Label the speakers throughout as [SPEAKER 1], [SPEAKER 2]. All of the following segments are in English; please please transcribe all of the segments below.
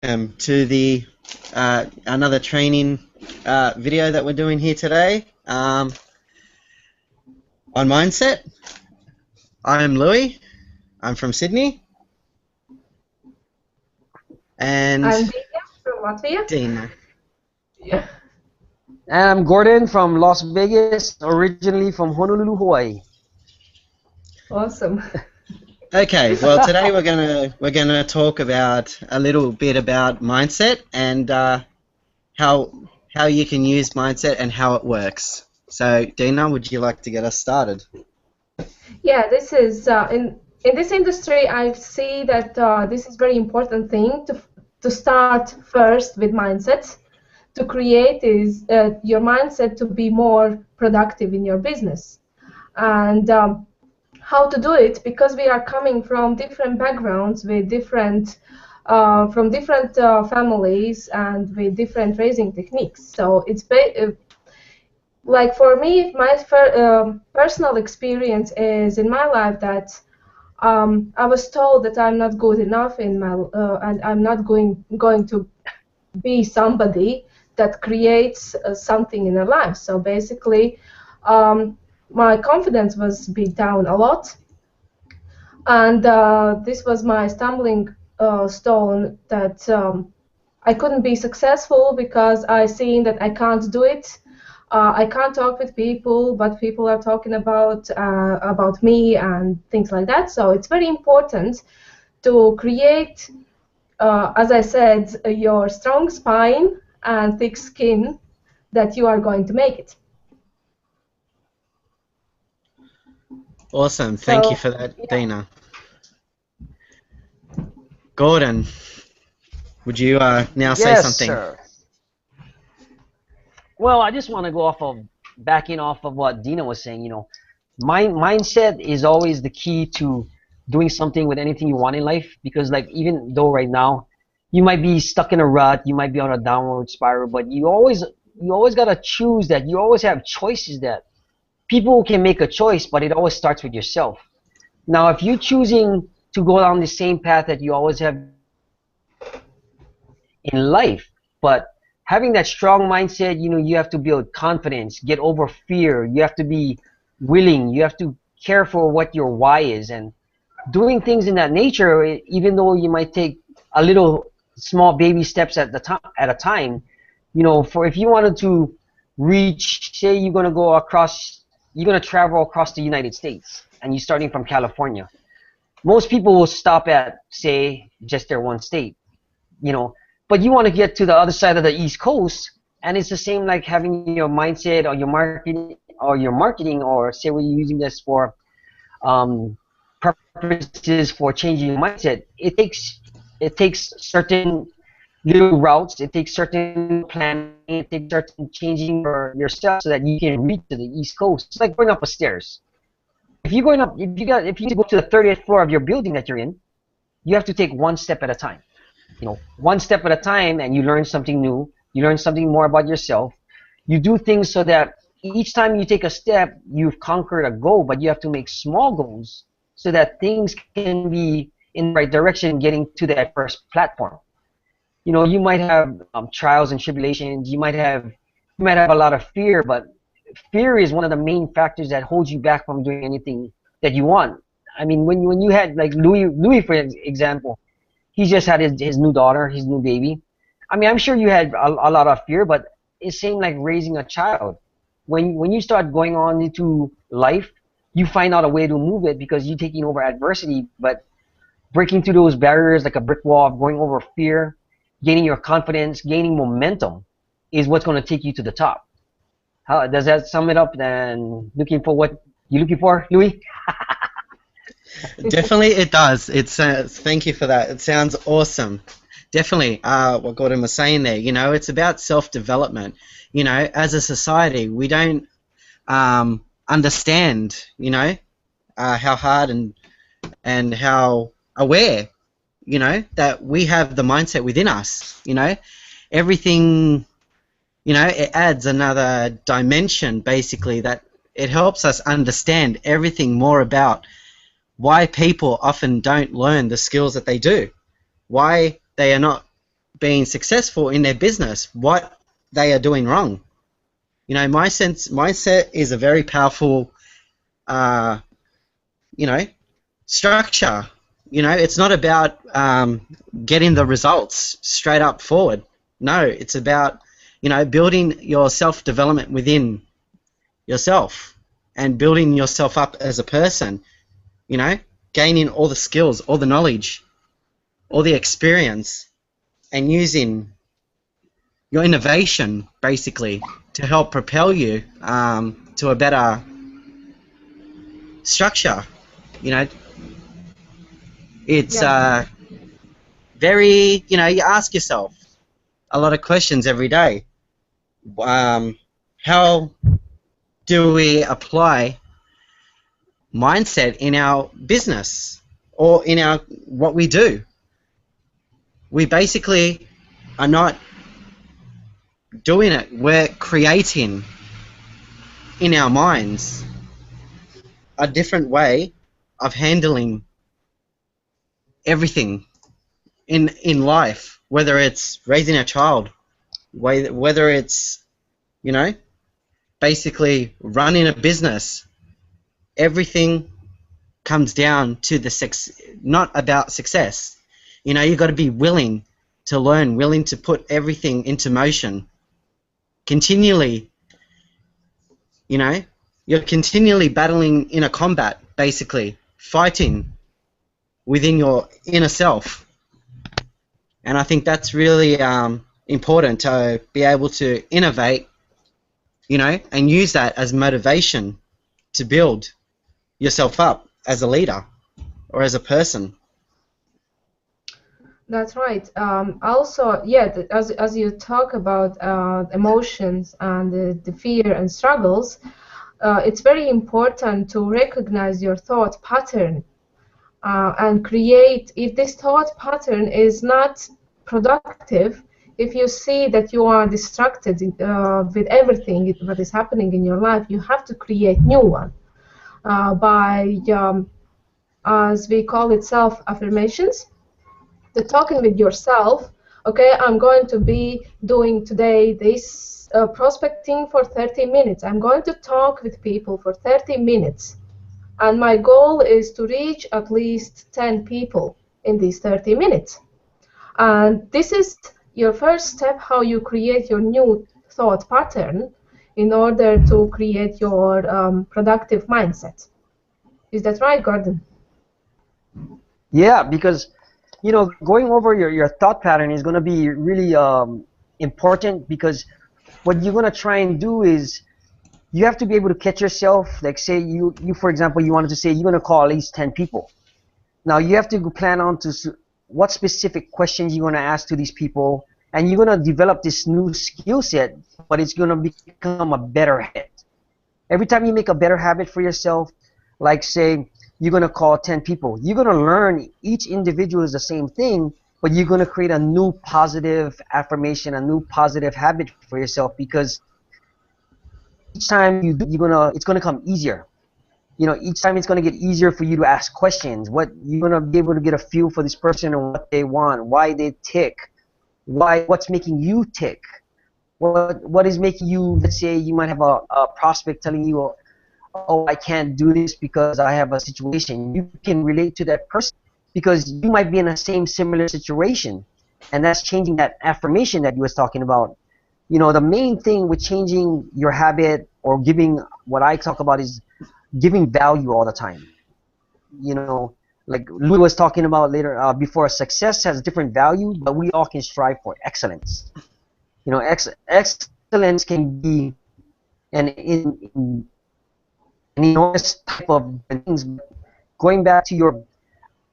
[SPEAKER 1] To the another training video that we're doing here today on mindset. I'm Louis. I'm from Sydney, and
[SPEAKER 2] I'm Delia from Latvia.
[SPEAKER 1] Dina.
[SPEAKER 2] Yeah.
[SPEAKER 3] And I'm Gordon from Las Vegas, originally from Honolulu, Hawaii.
[SPEAKER 2] Awesome.
[SPEAKER 1] Okay, well today we're gonna talk about a little bit about mindset and how how you can use mindset and how it works. So Dina, would you like to get us started?
[SPEAKER 2] Yeah, this is in this industry. I see that this is very important thing to start first with mindset. To create is your mindset to be more productive in your business, and how to do it, because we are coming from different backgrounds with different from different families and with different raising techniques. So it's like for me, my personal experience is in my life that I was told that I'm not good enough in my and I'm not going to be somebody that creates something in their life. So basically, my confidence was beat down a lot, and this was my stumbling stone that I couldn't be successful because I seen that I can't do it. I can't talk with people, but people are talking about me and things like that. So it's very important to create, as I said, your strong spine and thick skin that you are going to make it.
[SPEAKER 1] Awesome, thank you
[SPEAKER 2] So
[SPEAKER 1] for that,
[SPEAKER 2] yeah.
[SPEAKER 1] Dina. Gordon, would you now say
[SPEAKER 3] Yes,
[SPEAKER 1] something?
[SPEAKER 3] sir. Well, I just want to go off of backing off of what Dina was saying. Mindset is always the key to doing something with anything you want in life. Because, like, even though right now you might be stuck in a rut, you might be on a downward spiral, but you always gotta choose that. You always have choices that people can make a choice, but it always starts with yourself. Now, if you're choosing to go down the same path that you always have in life. But having that strong mindset, you have to build confidence, get over fear. You have to be willing. You have to care for what your why is, and doing things in that nature. Even though you might take a little small baby steps at a time. For if you wanted to reach, say you're gonna travel across the United States, and you're starting from California. Most people will stop at, say, just their one state you know but you want to get to the other side of the East Coast, and it's the same like having your mindset or your marketing, or say we're using this for um, purposes for changing your mindset. It takes certain little routes. It takes certain planning. It takes certain changing yourself so that you can reach to the East Coast. It's like going up a stairs. If you need to go to the 30th floor of your building that you're in, you have to take one step at a time. One step at a time, and you learn something new. You learn something more about yourself. You do things so that each time you take a step, you've conquered a goal, but you have to make small goals so that things can be in the right direction, getting to that first platform. You might have trials and tribulations. You might have a lot of fear, but fear is one of the main factors that holds you back from doing anything that you want. I mean, when you had like Louis for example, he just had his new daughter, his new baby. I mean, I'm sure you had a lot of fear, but it's same like raising a child. When you start going on into life, you find out a way to move it because you're taking over adversity. But breaking through those barriers like a brick wall of going over fear, gaining your confidence, gaining momentum, is what's going to take you to the top. How does that sum it up? Then looking for what you looking for, Louis?
[SPEAKER 1] Definitely, it does. It's thank you for that. It sounds awesome. Definitely, what Gordon was saying there. It's about self-development. As a society, we don't understand. How hard and how aware. That we have the mindset within us. Everything. It adds another dimension. Basically, that it helps us understand everything more about why people often don't learn the skills that they do, why they are not being successful in their business, what they are doing wrong. You know, mindset is a very powerful, you know, structure. You know, it's not about getting the results straight up forward. No, it's about, you know, building your self-development within yourself and building yourself up as a person, you know, gaining all the skills, all the knowledge, all the experience, and using your innovation, basically, to help propel you to a better structure. You know, it's very, you know, you ask yourself a lot of questions every day. How do we apply mindset in our business or in our what we do? We basically are not doing it. We're creating in our minds a different way of handling everything in life, whether it's raising a child, whether it's, you know, basically running a business. Everything comes down to not about success. You know, you've got to be willing to learn, willing to put everything into motion. Continually, you know, you're continually battling in a combat, basically, fighting within your inner self. And I think that's really important to be able to innovate, you know, and use that as motivation to build yourself up as a leader or as a person.
[SPEAKER 2] That's right. Also, yeah, as you talk about emotions and the fear and struggles, it's very important to recognize your thought pattern and create, if this thought pattern is not productive, if you see that you are distracted with everything that is happening in your life, you have to create new one by, as we call it, self-affirmations. The talking with yourself, okay, I'm going to be doing today this prospecting for 30 minutes. I'm going to talk with people for 30 minutes. And my goal is to reach at least 10 people in these 30 minutes. And this is your first step, how you create your new thought pattern in order to create your productive mindset. Is that right, Gordon?
[SPEAKER 3] Yeah, because, you know, going over your thought pattern is going to be really important, because what you're going to try and do is you have to be able to catch yourself. Like, say you for example, you wanted to say you're going to call at least 10 people. Now you have to plan on to what specific questions you're going to ask to these people, and you're going to develop this new skill set, but it's going to become a better habit. Every time you make a better habit for yourself, like say you're going to call 10 people, you're going to learn each individual is the same thing, but you're going to create a new positive affirmation, a new positive habit for yourself, because each time you do, it's going to come easier. You know, each time it's going to get easier for you to ask questions. What you're going to be able to get a feel for this person and what they want, why they tick, what's making you tick, what is making you. Let's say you might have a prospect telling you, oh, I can't do this because I have a situation. You can relate to that person because you might be in a similar situation, and that's changing that affirmation that you was talking about. You know, the main thing with changing your habit or giving, what I talk about is giving value all the time. You know, like Louis was talking about later before, success has different value, but we all can strive for excellence. You know, excellence can be an enormous type of things. Going back to your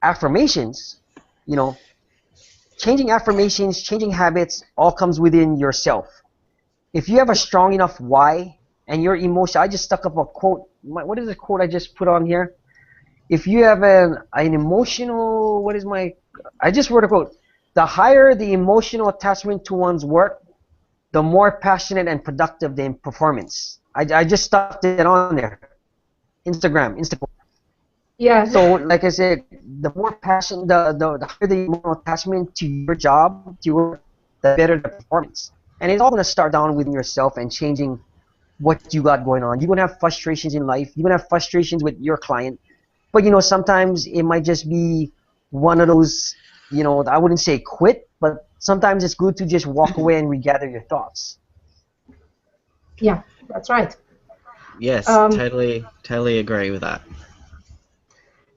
[SPEAKER 3] affirmations, you know, changing affirmations, changing habits, all comes within yourself. If you have a strong enough why and your emotion, I just stuck up a quote. What is the quote I just put on here? If you have an emotional, I just wrote a quote. The higher the emotional attachment to one's work, the more passionate and productive the performance. I just stuck it on there. Instagram.
[SPEAKER 2] Yeah.
[SPEAKER 3] So, like I said, the more passion, the higher the emotional attachment to your job, to your work, the better the performance. And it's all going to start down within yourself and changing what you got going on. You're going to have frustrations in life. You're going to have frustrations with your client. But, sometimes it might just be one of those, I wouldn't say quit, but sometimes it's good to just walk away and regather your thoughts.
[SPEAKER 2] Yeah, that's right.
[SPEAKER 1] Yes, totally agree with that.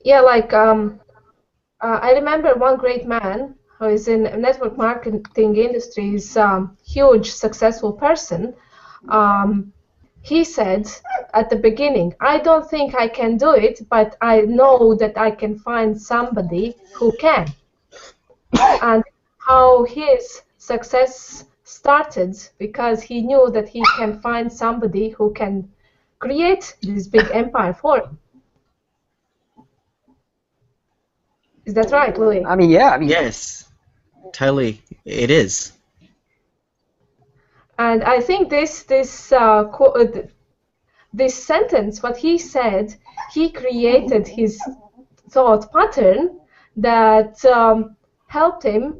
[SPEAKER 2] Yeah, like I remember one great man who is in network marketing industries, huge successful person. He said at the beginning, I don't think I can do it, but I know that I can find somebody who can. And how his success started because he knew that he can find somebody who can create this big empire for him. Is that right, Louis?
[SPEAKER 3] I mean, yeah.
[SPEAKER 1] Yes, totally, it is.
[SPEAKER 2] And I think this sentence, what he said, he created his thought pattern that helped him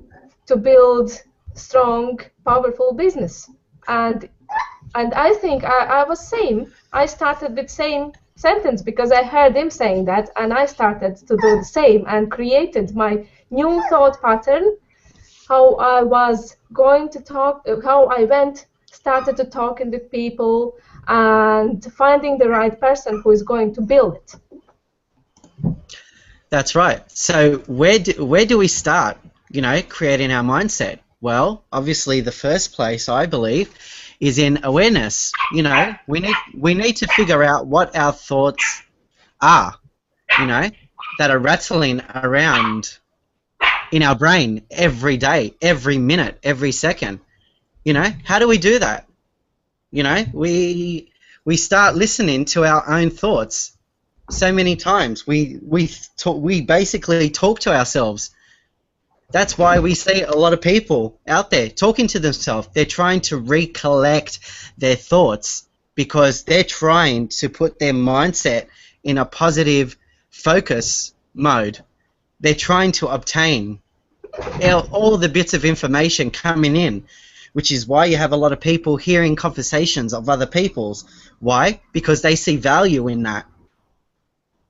[SPEAKER 2] to build strong, powerful business. And I think I was same. I started with same sentence because I heard him saying that, and I started to do the same and created my new thought pattern. How I was going to talk, how I started to talking with people and finding the right person who is going to build it.
[SPEAKER 1] That's right. So where do we start, creating our mindset? Well, obviously the first place, I believe, is in awareness. We need to figure out what our thoughts are, that are rattling around in our brain every day, every minute, every second. How do we do that? We start listening to our own thoughts so many times. We basically talk to ourselves. That's why we see a lot of people out there talking to themselves. They're trying to recollect their thoughts because they're trying to put their mindset in a positive focus mode. They're trying to obtain all the bits of information coming in, which is why you have a lot of people hearing conversations of other people's. Why? Because they see value in that.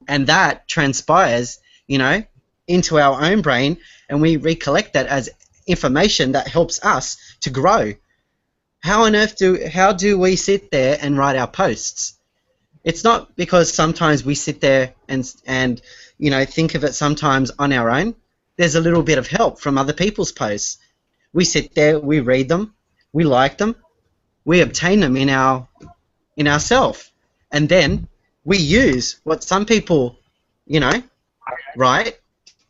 [SPEAKER 1] And that transpires, into our own brain, and we recollect that as information that helps us to grow. How do we sit there and write our posts? It's not because sometimes we sit there and think of it sometimes on our own. There's a little bit of help from other people's posts. We sit there, we read them, we like them, we obtain them in ourself, and then we use what some people, write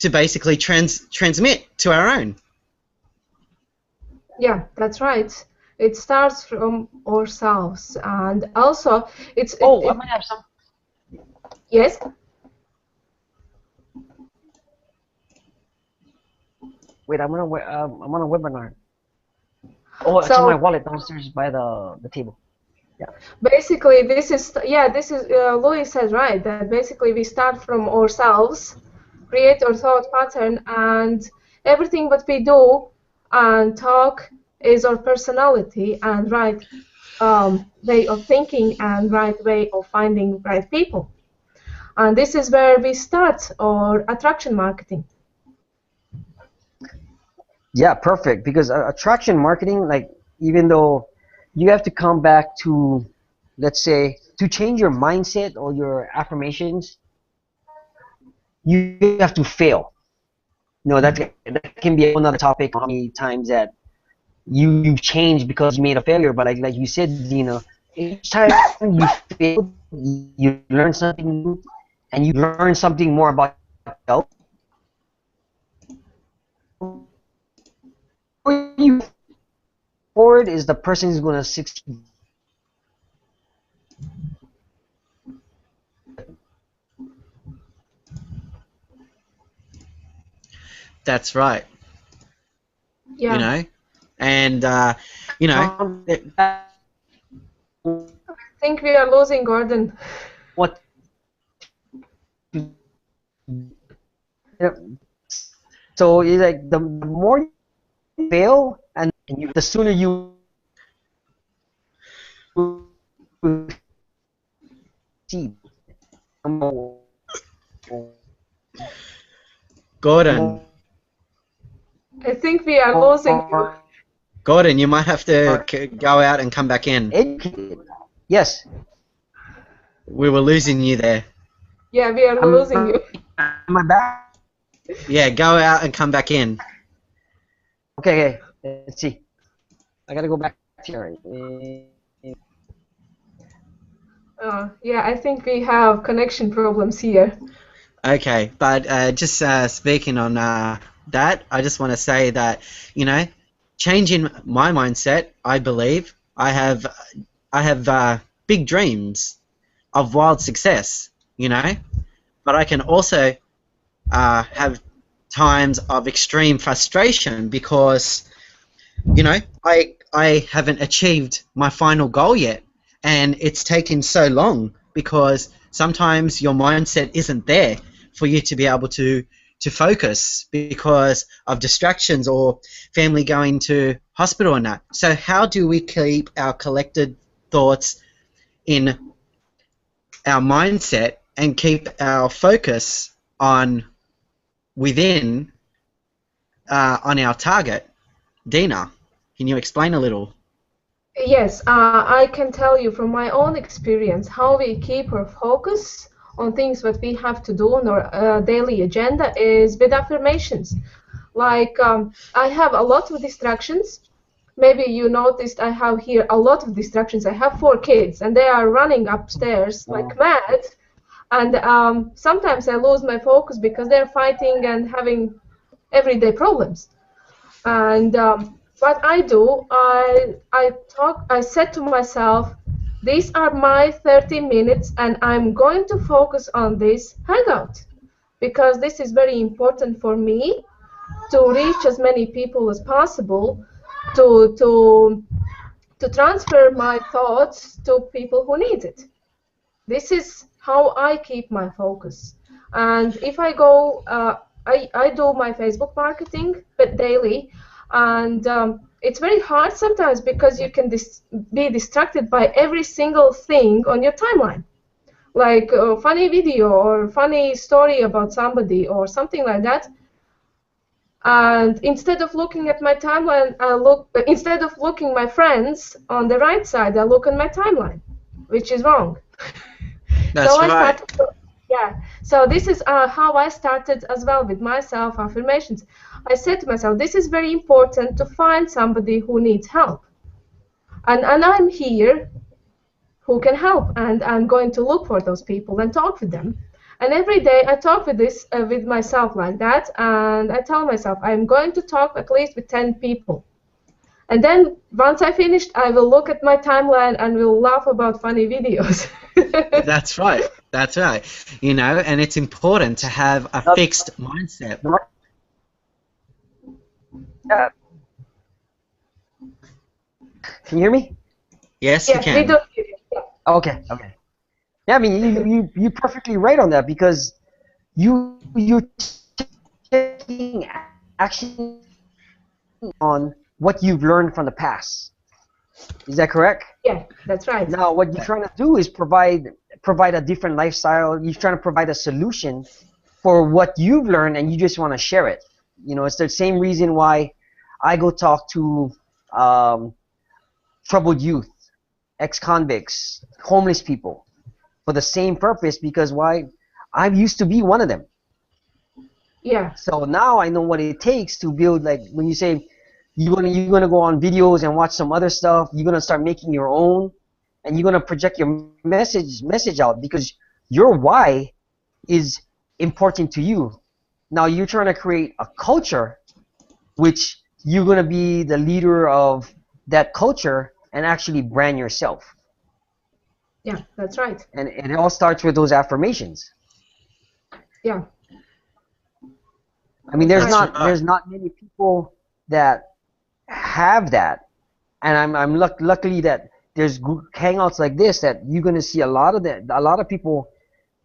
[SPEAKER 1] to basically transmit to our own.
[SPEAKER 2] Yeah, that's right. It starts from ourselves, and also
[SPEAKER 3] I might have some.
[SPEAKER 2] Yes.
[SPEAKER 3] Wait, I'm on a webinar. Oh, it's in my wallet downstairs by the table. Yeah.
[SPEAKER 2] Basically, this is Louis says right that basically we start from ourselves, create our thought pattern, and everything what we do and talk is our personality and right way of thinking and right way of finding right people. And this is where we start our attraction marketing.
[SPEAKER 3] Yeah, perfect. Because attraction marketing, like, even though you have to come back to, let's say, to change your mindset or your affirmations, you have to fail. That can be another topic. How many times that you've changed because you made a failure? But like you said, Dina, each time you fail, you learn something new, and you learn something more about yourself. You forward is the person who's going to succeed.
[SPEAKER 1] That's right.
[SPEAKER 2] Yeah.
[SPEAKER 1] And
[SPEAKER 2] I think we are losing Gordon.
[SPEAKER 3] What? So it's like the more you fail and And the sooner you see,
[SPEAKER 1] Gordon,
[SPEAKER 2] I think we are losing you.
[SPEAKER 1] Gordon, you might have to go out and come back in.
[SPEAKER 3] educated. Yes.
[SPEAKER 1] We were losing you there.
[SPEAKER 2] Yeah, we are losing you.
[SPEAKER 3] Am I back?
[SPEAKER 1] Yeah, go out and come back in.
[SPEAKER 3] Okay, let's see. I gotta go back here.
[SPEAKER 2] Yeah, I think we have connection problems here.
[SPEAKER 1] Okay, but just speaking on that, I just want to say that, you know, changing my mindset, I believe I have big dreams of wild success, you know, but I can also have times of extreme frustration because, you know, I haven't achieved my final goal yet, and it's taken so long because sometimes your mindset isn't there for you to be able to focus because of distractions or family going to hospital and that. So how do we keep our collected thoughts in our mindset and keep our focus on within on our target? Dina, can you explain a little?
[SPEAKER 2] Yes, I can tell you from my own experience how we keep our focus on things that we have to do on our daily agenda is with affirmations. Like I have a lot of distractions. Maybe you noticed I have here a lot of distractions. I have 4 kids and they are running upstairs like mad. And sometimes I lose my focus because they're fighting and having everyday problems. And what I do, I said to myself, these are my 30 minutes and I'm going to focus on this hangout because this is very important for me to reach as many people as possible, to transfer my thoughts to people who need it. This is how I keep my focus. And if I go, I do my Facebook marketing, but daily, and it's very hard sometimes because you can be distracted by every single thing on your timeline, like a funny video or funny story about somebody or something like that. And instead of looking at my timeline, instead of looking my friends on the right side, I look on my timeline, which is wrong.
[SPEAKER 1] That's
[SPEAKER 2] so
[SPEAKER 1] right.
[SPEAKER 2] So this is how I started as well with my self-affirmations. I said to myself, this is very important to find somebody who needs help. And I'm here who can help, and I'm going to look for those people and talk with them. And every day I talk with myself like that, and I tell myself I'm going to talk at least with 10 people. And then once I finished, I will look at my timeline and will laugh about funny videos.
[SPEAKER 1] That's right. That's right. You know, and it's important to have a fixed mindset.
[SPEAKER 3] Can you hear me?
[SPEAKER 1] Yes,
[SPEAKER 2] yes,
[SPEAKER 1] you can.
[SPEAKER 2] we do hear you. Yeah.
[SPEAKER 3] Okay. Yeah, I mean, you're perfectly right on that because you're taking action on what you've learned from the past. Is that correct?
[SPEAKER 2] Yeah, that's right.
[SPEAKER 3] Now, what you're trying to do is provide a different lifestyle. You're trying to provide a solution for what you've learned, and you just want to share it. You know, it's the same reason why I go talk to troubled youth, ex-convicts, homeless people, for the same purpose, because why? I used to be one of them.
[SPEAKER 2] Yeah.
[SPEAKER 3] So now I know what it takes to build, like when you say you're gonna go on videos and watch some other stuff, you're gonna start making your own, and you're gonna project your message out because your why is important to you. Now you're trying to create a culture which you're gonna be the leader of that culture and actually brand yourself.
[SPEAKER 2] Yeah, that's right.
[SPEAKER 3] And it all starts with those affirmations.
[SPEAKER 2] Yeah.
[SPEAKER 3] I mean, there's
[SPEAKER 1] That's
[SPEAKER 3] not there's not many people that have that, and I'm luckily that there's hangouts like this that you're gonna see a lot of people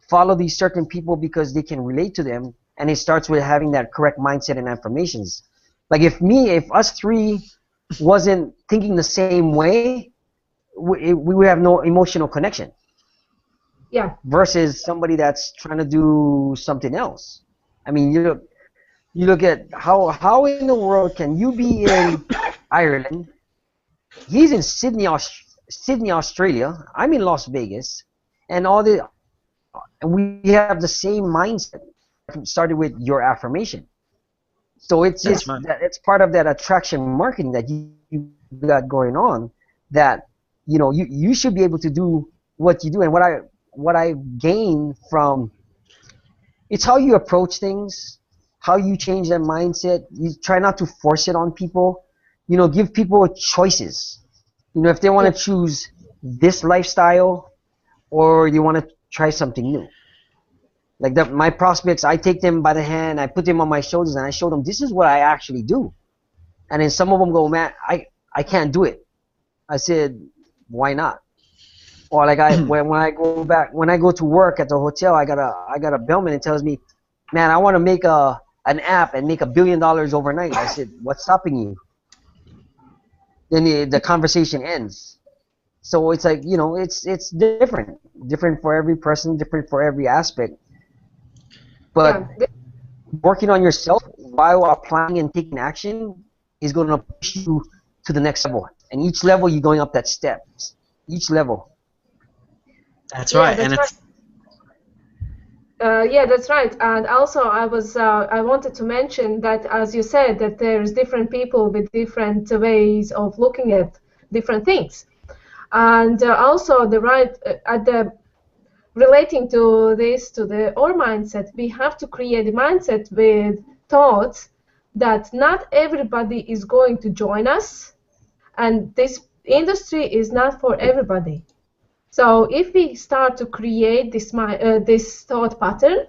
[SPEAKER 3] follow these certain people because they can relate to them, and it starts with having that correct mindset and affirmations. Like if us three wasn't thinking the same way, we would have no emotional connection.
[SPEAKER 2] Yeah.
[SPEAKER 3] Versus somebody that's trying to do something else. I mean, you look at how in the world can you be in Ireland? He's in Sydney, Australia. I'm in Las Vegas, and we have the same mindset. Started with your affirmation. So it's it's part of that attraction marketing that you got going on. That you should be able to do what you do, and what I gain from it's how you approach things, how you change their mindset. You try not to force it on people. Give people choices. If they want to choose this lifestyle or you want to try something new. Like my prospects, I take them by the hand, I put them on my shoulders, and I show them this is what I actually do. And then some of them go, man, I can't do it. I said, why not? Or like when I go to work at the hotel, I got a bellman and tells me, man, I want to make an app and make $1 billion overnight. I said, what's stopping you? Then the conversation ends. So it's like, it's different for every person, different for every aspect. But working on yourself while applying and taking action is going to push you to the next level. And each level, you're going up that step. Each level.
[SPEAKER 1] That's right.
[SPEAKER 2] That's right. That's right. And also, I wanted to mention that, as you said, that there's different people with different ways of looking at different things, and also relating to this, to our mindset, we have to create a mindset with thoughts that not everybody is going to join us, and this industry is not for everybody. So if we start to create this thought pattern,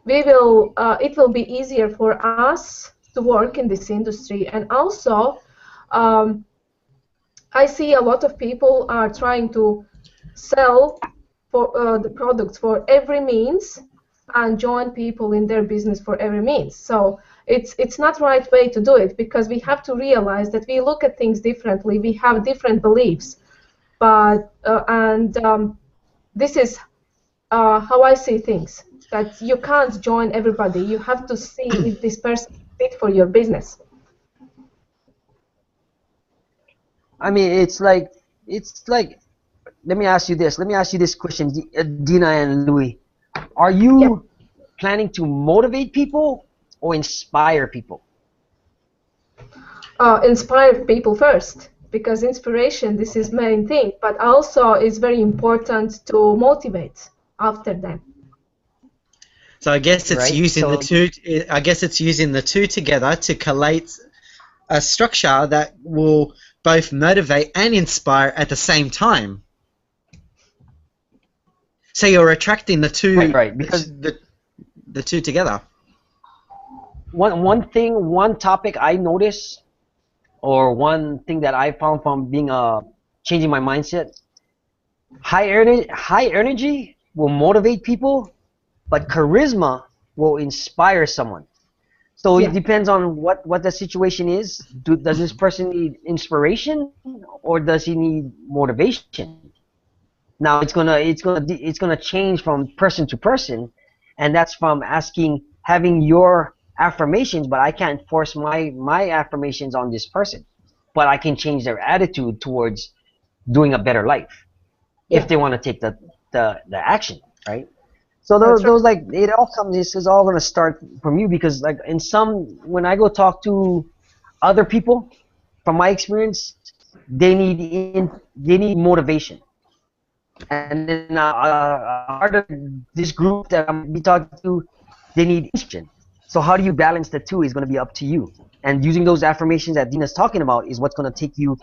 [SPEAKER 2] it will be easier for us to work in this industry. And also, I see a lot of people are trying to sell the products for every means and join people in their business for every means. So it's not right way to do it, because we have to realize that we look at things differently. We have different beliefs. But this is how I see things, that you can't join everybody. You have to see if this person is fit for your business.
[SPEAKER 3] I mean, it's like let me ask you this question, Dina and Louis. Are you planning to motivate people or inspire people?
[SPEAKER 2] Inspire people first, because inspiration, this is main thing, but also it's very important to motivate after that.
[SPEAKER 1] So I guess it's using the two. I guess it's using the two together to collate a structure that will both motivate and inspire at the same time. So you're attracting the two,
[SPEAKER 3] right? Because
[SPEAKER 1] the two together.
[SPEAKER 3] One topic I noticed, or one thing that I found from being changing my mindset, high energy will motivate people, but charisma will inspire someone. So it depends on what the situation is. Does this person need inspiration, or does he need motivation? Now it's gonna change from person to person, and that's from having your affirmations, but I can't force my affirmations on this person, but I can change their attitude towards doing a better life if they want to take the action, right? So those like it all comes. This is all gonna start from you, because like when I go talk to other people, from my experience, they need motivation. And then part of this group that I'm be talking to, they need inspiration. So how do you balance the two is going to be up to you. And using those affirmations that Dina's talking about is what's going to take you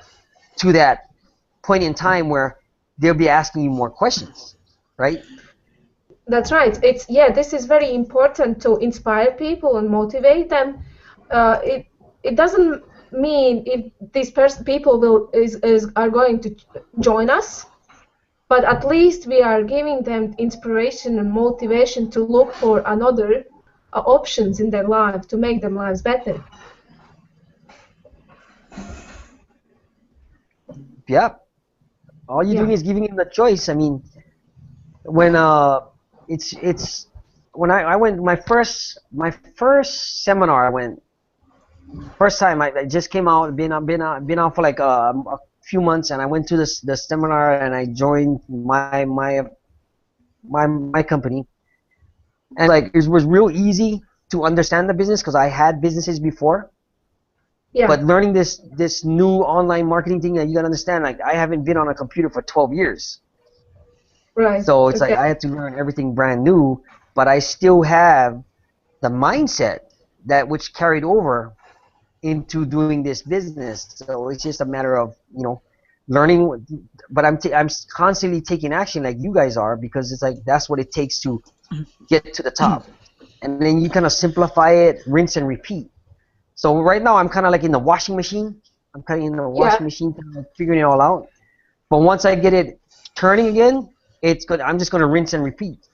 [SPEAKER 3] to that point in time where they'll be asking you more questions, right?
[SPEAKER 2] That's right. This is very important to inspire people and motivate them. It doesn't mean if these people are going to join us, but at least we are giving them inspiration and motivation to look for another options in their life to make their lives better.
[SPEAKER 3] Yep. All you're
[SPEAKER 2] Yeah.
[SPEAKER 3] doing is giving him the choice. I mean, when it's when I went my first seminar I went first time I just came out been out for like a few months, and I went to the seminar, and I joined my company, and like it was real easy to understand the business because I had businesses before.
[SPEAKER 2] Yeah.
[SPEAKER 3] But learning this new online marketing thing, that you gotta understand, like I haven't been on a computer for 12 years.
[SPEAKER 2] Right.
[SPEAKER 3] So it's like
[SPEAKER 2] Okay.
[SPEAKER 3] I had to learn everything brand new, but I still have the mindset that which carried over into doing this business. So it's just a matter of, learning, but I'm constantly taking action like you guys are, because it's like that's what it takes to get to the top. And then you kind of simplify it, rinse and repeat. So right now I'm kind of like in the washing machine. I'm kind of in the
[SPEAKER 2] Yeah.
[SPEAKER 3] washing machine, kind of figuring it all out. But once I get it turning again, it's good. I'm just going to rinse and repeat.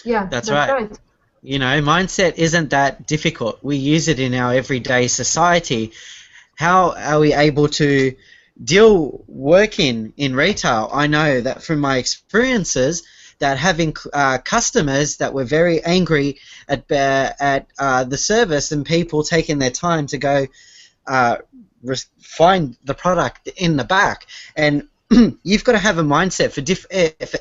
[SPEAKER 2] Yeah.
[SPEAKER 1] That's right.
[SPEAKER 2] right.
[SPEAKER 1] You know, mindset isn't that difficult. We use it in our everyday society. How are we able to deal working in retail? I know that from my experiences that having customers that were very angry at the service and people taking their time to go find the product in the back, and you've got to have a mindset for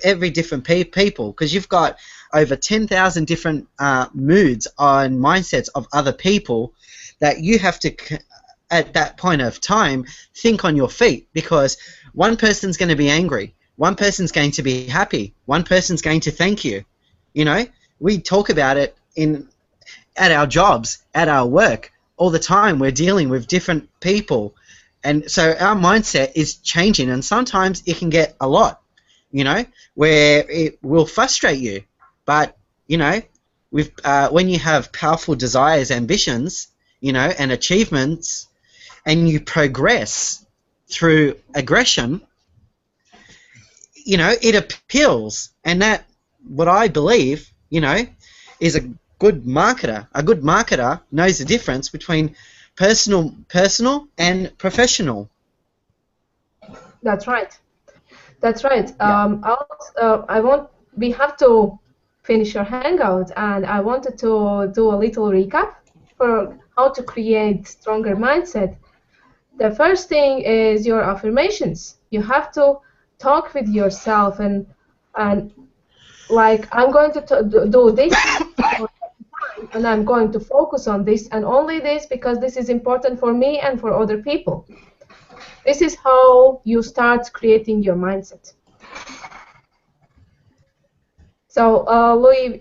[SPEAKER 1] every different people, because you've got over 10,000 different moods and mindsets of other people that you have to, at that point of time, think on your feet, because one person's going to be angry, one person's going to be happy, one person's going to thank you. You know, we talk about it at our jobs, at our work, all the time. We're dealing with different people, and so our mindset is changing, and sometimes it can get a lot, where it will frustrate you. But, when you have powerful desires, ambitions, and achievements, and you progress through aggression, it appeals. And that, what I believe, is a good marketer. A good marketer knows the difference between personal and professional.
[SPEAKER 2] That's right. That's right.
[SPEAKER 3] Yeah.
[SPEAKER 2] We have to finish your hangout, and I wanted to do a little recap for how to create stronger mindset. The first thing is your affirmations. You have to talk with yourself and like, I'm going to do this, and I'm going to focus on this and only this, because this is important for me and for other people. This is how you start creating your mindset. So, Louis,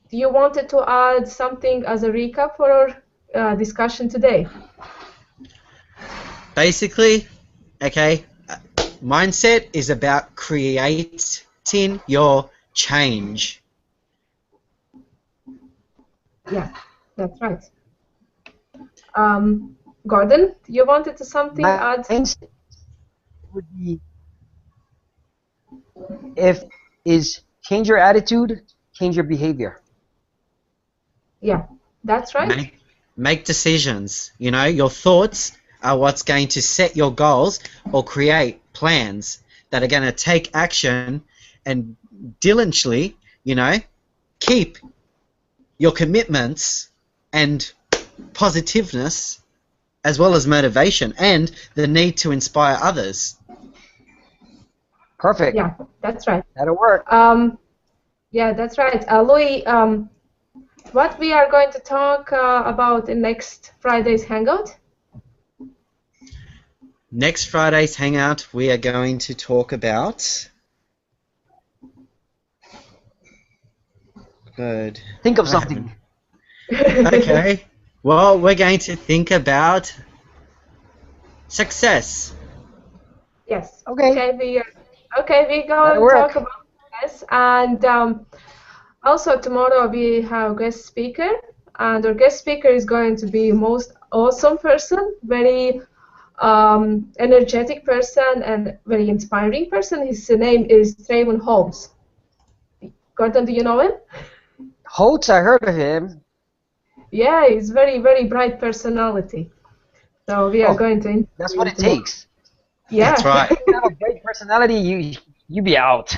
[SPEAKER 2] you wanted to add something as a recap for our discussion today?
[SPEAKER 1] Basically, okay, mindset is about creating your change.
[SPEAKER 2] Yeah, that's right. Gordon, you wanted to something add?
[SPEAKER 3] Mindset would be is change your attitude, change your behavior.
[SPEAKER 2] Yeah, that's right.
[SPEAKER 1] Make decisions. Your thoughts are what's going to set your goals or create plans that are going to take action, and diligently, keep your commitments and positiveness, as well as motivation and the need to inspire others.
[SPEAKER 3] Perfect.
[SPEAKER 2] Yeah, that's right.
[SPEAKER 3] That'll work.
[SPEAKER 2] Yeah, that's right. Louis, what we are going to talk about in next Friday's Hangout?
[SPEAKER 1] Next Friday's Hangout, we are going to talk about... Good.
[SPEAKER 3] Think of something.
[SPEAKER 1] Okay. Well, we're going to think about success.
[SPEAKER 2] Yes.
[SPEAKER 3] Okay.
[SPEAKER 2] We go and talk about success, and also tomorrow we have guest speaker, and our guest speaker is going to be most awesome person, very energetic person, and very inspiring person. His name is Trayvon Holmes. Gordon, do you know him?
[SPEAKER 3] Holtz, I heard of him.
[SPEAKER 2] Yeah, he's very, very bright personality. So we are going to.
[SPEAKER 3] That's what it takes.
[SPEAKER 2] Yeah.
[SPEAKER 1] That's right.
[SPEAKER 3] If you have a great personality, you be out.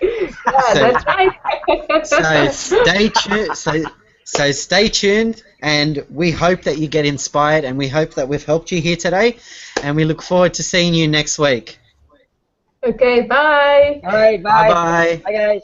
[SPEAKER 2] Yeah,
[SPEAKER 1] So-
[SPEAKER 2] that's right.
[SPEAKER 1] So stay tuned. So stay tuned, and we hope that you get inspired, and we hope that we've helped you here today, and we look forward to seeing you next week.
[SPEAKER 2] Okay, bye.
[SPEAKER 3] All right,
[SPEAKER 1] Bye
[SPEAKER 3] bye.
[SPEAKER 1] bye.
[SPEAKER 3] Bye, guys.